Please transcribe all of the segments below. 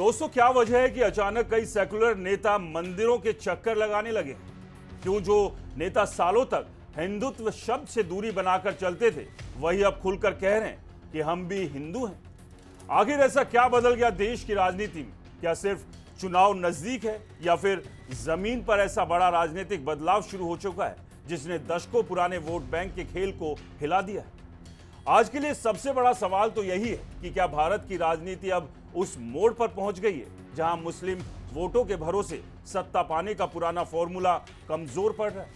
दोस्तों, क्या वजह है कि अचानक कई सेकुलर नेता मंदिरों के चक्कर लगाने लगे? क्यों जो नेता सालों तक हिंदुत्व शब्द से दूरी बनाकर चलते थे, वही अब खुलकर कह रहे हैं कि हम भी हिंदू हैं? आखिर ऐसा क्या बदल गया देश की राजनीति में? क्या सिर्फ चुनाव नजदीक है, या फिर जमीन पर ऐसा बड़ा राजनीतिक बदलाव शुरू हो चुका है जिसने दशकों पुराने वोट बैंक के खेल को हिला दिया है? आज के लिए सबसे बड़ा सवाल तो यही है कि क्या भारत की राजनीति अब उस मोड़ पर पहुंच गई है जहां मुस्लिम वोटों के भरोसे सत्ता पाने का पुराना फॉर्मूला कमजोर पड़ रहा है?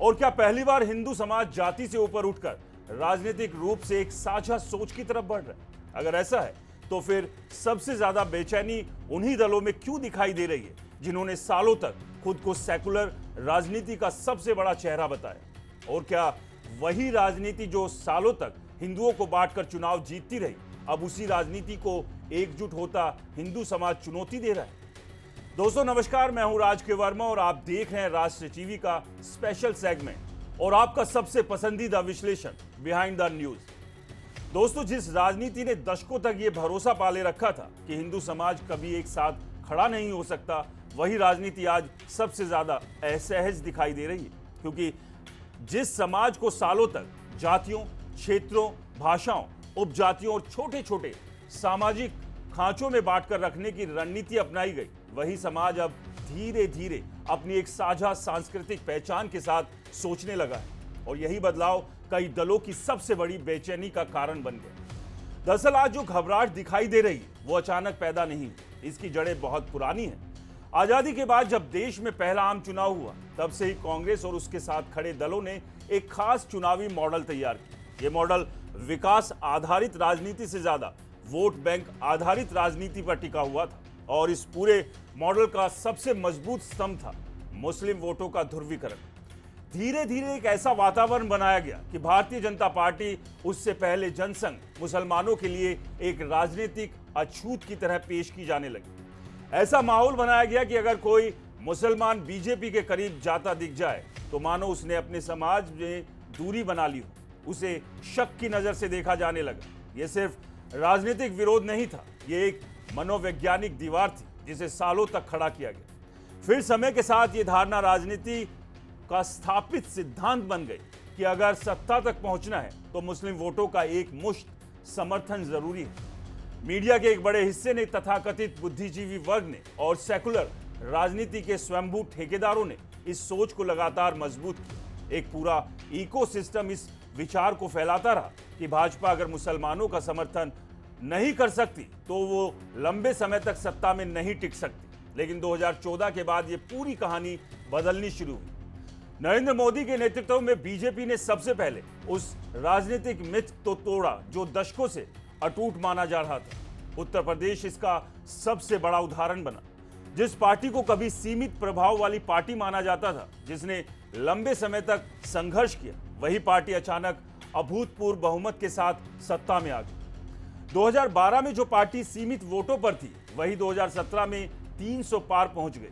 और क्या पहली बार हिंदू समाज जाति से ऊपर उठकर राजनीतिक रूप से एक साझा सोच की तरफ बढ़ रहा है? अगर ऐसा है तो फिर सबसे ज्यादा बेचैनी उन्हीं दलों में क्यों दिखाई दे रही है जिन्होंने सालों तक खुद को सेकुलर राजनीति का सबसे बड़ा चेहरा बताया? और क्या वही राजनीति जो सालों तक हिंदुओं को बांटकर चुनाव जीतती रही, अब उसी राजनीति को एकजुट होता हिंदू समाज चुनौती दे रहा है? दोस्तों नमस्कार, मैं हूं राज के वर्मा और आप देख रहे हैं राष्ट्र टीवी का स्पेशल सेगमेंट और आपका सबसे पसंदीदा विश्लेषण बिहाइंड द न्यूज। दोस्तों, जिस राजनीति ने दशकों तक ये भरोसा पाले रखा था कि हिंदू समाज कभी एक साथ खड़ा नहीं हो सकता, वही राजनीति आज सबसे ज्यादा असहज दिखाई दे रही है। क्योंकि जिस समाज को सालों तक जातियों, क्षेत्रों, भाषाओं, उपजातियों और छोटे छोटे सामाजिक खांचों में बांटकर रखने की रणनीति अपनाई गई, वही समाज अब धीरे धीरे अपनी एक साझा सांस्कृतिक पहचान के साथ सोचने लगा है। और यही बदलाव कई दलों की सबसे बड़ी बेचैनी का कारण बन गया। दरअसल आज जो घबराहट दिखाई दे रही है वो अचानक पैदा नहीं, इसकी जड़ें बहुत पुरानी हैं। आजादी के बाद जब देश में पहला आम चुनाव हुआ, तब से ही कांग्रेस और उसके साथ खड़े दलों ने एक खास चुनावी मॉडल तैयार किया। ये मॉडल विकास आधारित राजनीति से ज्यादा वोट बैंक आधारित राजनीति पर टिका हुआ था। और इस पूरे मॉडल का सबसे मजबूत स्तंभ था मुस्लिम वोटों का ध्रुवीकरण। धीरे धीरे एक ऐसा वातावरण बनाया गया कि भारतीय जनता पार्टी उससे पहले जनसंघ मुसलमानों के लिए एक राजनीतिक अछूत की तरह पेश की जाने लगी। ऐसा माहौल बनाया गया कि अगर कोई मुसलमान बीजेपी के करीब जाता दिख जाए तो मानो उसने अपने समाज में दूरी बना ली हो, उसे शक की नजर से देखा जाने लगा। यह सिर्फ राजनीतिक विरोध नहीं था, यह एक मनोवैज्ञानिक दीवार थी जिसे सालों तक खड़ा किया गया। फिर समय के साथ यह धारणा राजनीति का स्थापित सिद्धांत बन गई कि अगर सत्ता तक पहुंचना है तो मुस्लिम वोटों का एक मुश्त समर्थन जरूरी है। मीडिया के एक बड़े हिस्से ने, तथाकथित बुद्धिजीवी वर्ग ने और सेकुलर राजनीति के स्वयंभू ठेकेदारों ने इस सोच को लगातार मजबूत किया। एक पूरा इकोसिस्टम इस विचार को फैलाता रहा कि भाजपा अगर मुसलमानों का समर्थन नहीं कर सकती तो वो लंबे समय तक सत्ता में नहीं टिक सकती। लेकिन 2014 के बाद ये पूरी कहानी बदलनी शुरू हुई। नरेंद्र मोदी के नेतृत्व में बीजेपी ने सबसे पहले उस राजनीतिक मिथ तो तोड़ा जो दशकों से अटूट माना जा रहा था। उत्तर प्रदेश इसका सबसे बड़ा उदाहरण बना। जिस पार्टी को कभी सीमित प्रभाव वाली पार्टी माना जाता था, जिसने लंबे समय तक संघर्ष किया, वही पार्टी अचानक अभूतपूर्व बहुमत के साथ सत्ता में आ गई। 2012 में जो पार्टी सीमित वोटों पर थी, वही 2017 में 300 पार पहुंच गई।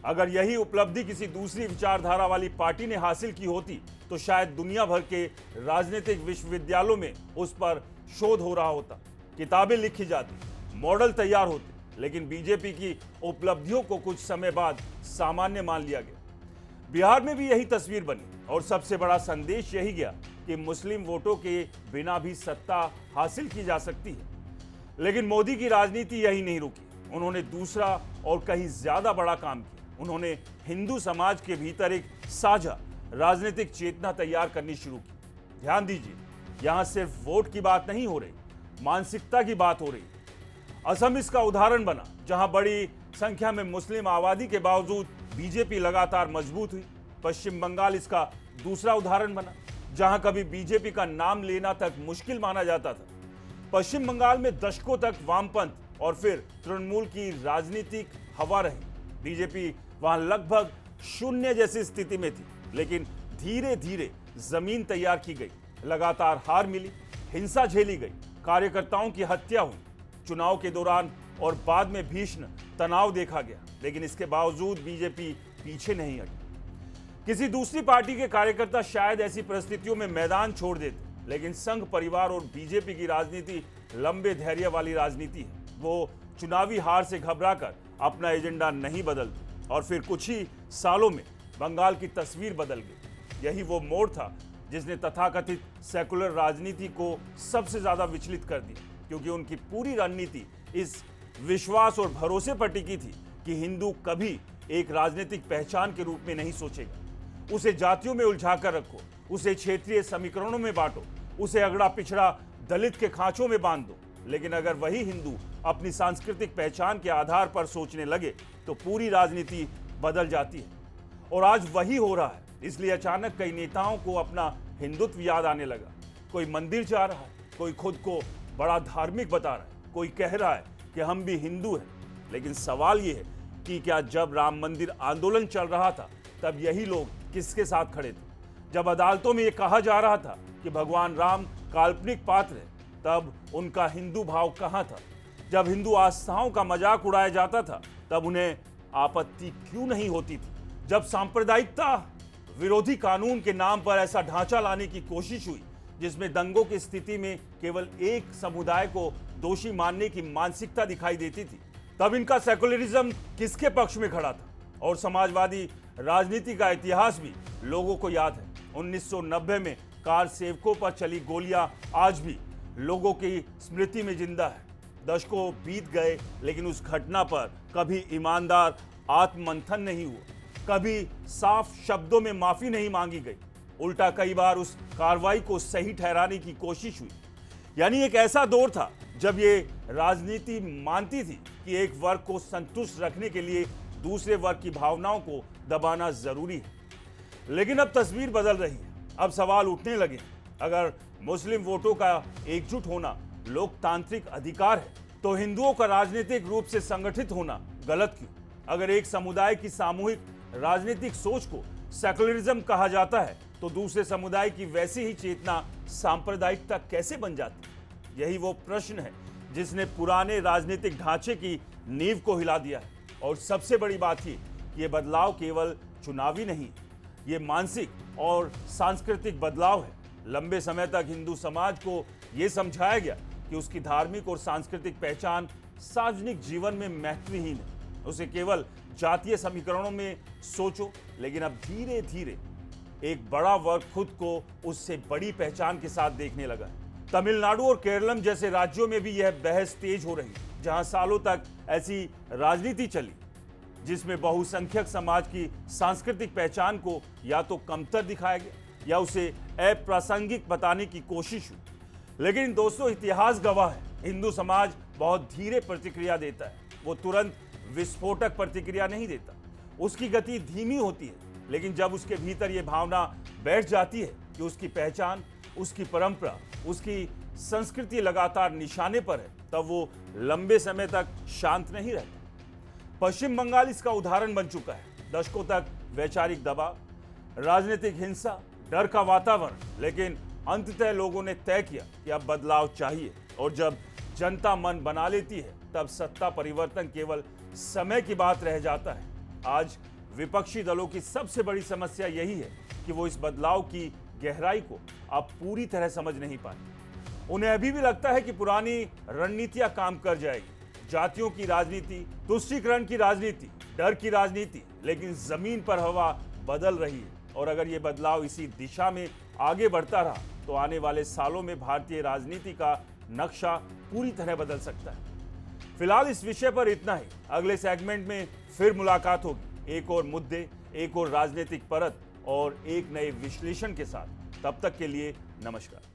अगर यही उपलब्धि किसी दूसरी विचारधारा वाली पार्टी ने हासिल की होती तो शायद दुनिया भर के राजनीतिक विश्वविद्यालयों में उस पर शोध हो रहा होता, किताबें लिखी जाती, मॉडल तैयार होते। लेकिन बीजेपी की उपलब्धियों को कुछ समय बाद सामान्य मान लिया गया। बिहार में भी यही तस्वीर बनी और सबसे बड़ा संदेश यही गया कि मुस्लिम वोटों के बिना भी सत्ता हासिल की जा सकती है। लेकिन मोदी की राजनीति यही नहीं रुकी। उन्होंने दूसरा और कहीं ज्यादा बड़ा काम किया। उन्होंने हिंदू समाज के भीतर एक साझा राजनीतिक चेतना तैयार करनी शुरू की। ध्यान दीजिए, यहां सिर्फ वोट की बात नहीं हो रही, मानसिकता की बात हो रही। असम इसका उदाहरण बना, जहां बड़ी संख्या में मुस्लिम आबादी के बावजूद बीजेपी लगातार मजबूत हुई। पश्चिम बंगाल इसका दूसरा उदाहरण बना, जहां कभी बीजेपी का नाम लेना तक मुश्किल माना जाता था। पश्चिम बंगाल में दशकों तक वामपंथ और फिर तृणमूल की राजनीतिक हवा रही। बीजेपी वहां लगभग शून्य जैसी स्थिति में थी, लेकिन धीरे धीरे जमीन तैयार की गई, लगातार हार मिली, हिंसा झेली गई, कार्यकर्ताओं की हत्या हुई, चुनाव के दौरान और बाद में भीषण तनाव देखा गया। लेकिन इसके बावजूद बीजेपी पीछे नहीं हटी। किसी दूसरी पार्टी के कार्यकर्ता शायद ऐसी परिस्थितियों में मैदान छोड़ देते, लेकिन संघ परिवार और बीजेपी की राजनीति लंबे धैर्य वाली राजनीति है। वो चुनावी हार से घबराकर अपना एजेंडा नहीं बदलते और फिर कुछ ही सालों में बंगाल की तस्वीर बदल गई। यही वो मोड़ था जिसने तथाकथित सेकुलर राजनीति को सबसे ज्यादा विचलित कर दिया, क्योंकि उनकी पूरी रणनीति इस विश्वास और भरोसे पर टिकी थी कि हिंदू कभी एक राजनीतिक पहचान के रूप में नहीं सोचेगा। उसे जातियों में उलझाकर रखो, उसे क्षेत्रीय समीकरणों में बांटो, उसे अगड़ा पिछड़ा दलित के खांचों में बांध दो। लेकिन अगर वही हिंदू अपनी सांस्कृतिक पहचान के आधार पर सोचने लगे तो पूरी राजनीति बदल जाती है। और आज वही हो रहा है। इसलिए अचानक कई नेताओं को अपना हिंदुत्व याद आने लगा। कोई मंदिर जा रहा है, कोई खुद को बड़ा धार्मिक बता रहा है, कोई कह रहा है कि हम भी हिंदू हैं। लेकिन सवाल यह है कि क्या जब राम मंदिर आंदोलन चल रहा था तब यही लोग किसके साथ खड़े थे? जब अदालतों में यह कहा जा रहा था कि भगवान राम काल्पनिक पात्र है, तब उनका हिंदू भाव कहां था? जब हिंदू आस्थाओं का मजाक उड़ाया जाता था तब उन्हें आपत्ति क्यों नहीं होती थी? जब सांप्रदायिकता विरोधी कानून के नाम पर ऐसा ढांचा लाने की कोशिश हुई जिसमें दंगों की स्थिति में केवल एक समुदाय को दोषी मानने की मानसिकता दिखाई देती थी, तब इनका सेकुलरिज्म किसके पक्ष में खड़ा था? और समाजवादी राजनीति का इतिहास भी लोगों को याद है। 1990 में कार सेवकों पर चली गोलियां आज भी लोगों की स्मृति में जिंदा है। दशकों बीत गए लेकिन उस घटना पर कभी ईमानदार आत्ममंथन नहीं हुआ, कभी साफ शब्दों में माफी नहीं मांगी गई। उल्टा कई बार उस कार्रवाई को सही ठहराने की कोशिश हुई। यानी एक ऐसा दौर था जब ये राजनीति मानती थी कि एक वर्ग को संतुष्ट रखने के लिए दूसरे वर्ग की भावनाओं को दबाना जरूरी है। लेकिन अब तस्वीर बदल रही है। अब सवाल उठने लगे, अगर मुस्लिम वोटों का एकजुट होना लोकतांत्रिक अधिकार है तो हिंदुओं का राजनीतिक रूप से संगठित होना गलत क्यों? अगर एक समुदाय की सामूहिक राजनीतिक सोच को सेकुलरिज्म कहा जाता है तो दूसरे समुदाय की वैसी ही चेतना सांप्रदायिकता कैसे बन जाती? यही वो प्रश्न है जिसने पुराने राजनीतिक ढांचे की नींव को हिला दिया है। और सबसे बड़ी बात ये बदलाव केवल चुनावी नहीं, ये मानसिक और सांस्कृतिक बदलाव है। लंबे समय तक हिंदू समाज को यह समझाया गया कि उसकी धार्मिक और सांस्कृतिक पहचान सार्वजनिक जीवन में महत्वहीन है, उसे केवल जातीय समीकरणों में सोचो। लेकिन अब धीरे धीरे एक बड़ा वर्ग खुद को उससे बड़ी पहचान के साथ देखने लगा है। तमिलनाडु और केरलम जैसे राज्यों में भी यह बहस तेज हो रही है, जहां सालों तक ऐसी राजनीति चली जिसमें बहुसंख्यक समाज की सांस्कृतिक पहचान को या तो कमतर दिखाया गया या उसे अप्रासंगिक बताने की कोशिश हुई। लेकिन दोस्तों, इतिहास गवाह है, हिंदू समाज बहुत धीरे प्रतिक्रिया देता है। वो तुरंत विस्फोटक प्रतिक्रिया नहीं देता, उसकी गति धीमी होती है। लेकिन जब उसके भीतर ये भावना बैठ जाती है कि उसकी पहचान, उसकी परंपरा, उसकी संस्कृति लगातार निशाने पर है, तब वो लंबे समय तक शांत नहीं रहता। पश्चिम बंगाल इसका उदाहरण बन चुका है। दशकों तक वैचारिक दबाव, राजनीतिक हिंसा, डर का वातावरण, लेकिन अंततः लोगों ने तय किया कि अब बदलाव चाहिए। और जब जनता मन बना लेती है तब सत्ता परिवर्तन केवल समय की बात रह जाता है। आज विपक्षी दलों की सबसे बड़ी समस्या यही है कि वो इस बदलाव की गहराई को अब पूरी तरह समझ नहीं पाए। उन्हें अभी भी लगता है कि पुरानी रणनीतियां काम कर जाएगी, जातियों की राजनीति, तुष्टीकरण की राजनीति, डर की राजनीति। लेकिन जमीन पर हवा बदल रही है और अगर ये बदलाव इसी दिशा में आगे बढ़ता रहा तो आने वाले सालों में भारतीय राजनीति का नक्शा पूरी तरह बदल सकता है। फिलहाल इस विषय पर इतना ही। अगले सेगमेंट में फिर मुलाकात होगी, एक और मुद्दे, एक और राजनीतिक परत और एक नए विश्लेषण के साथ। तब तक के लिए नमस्कार।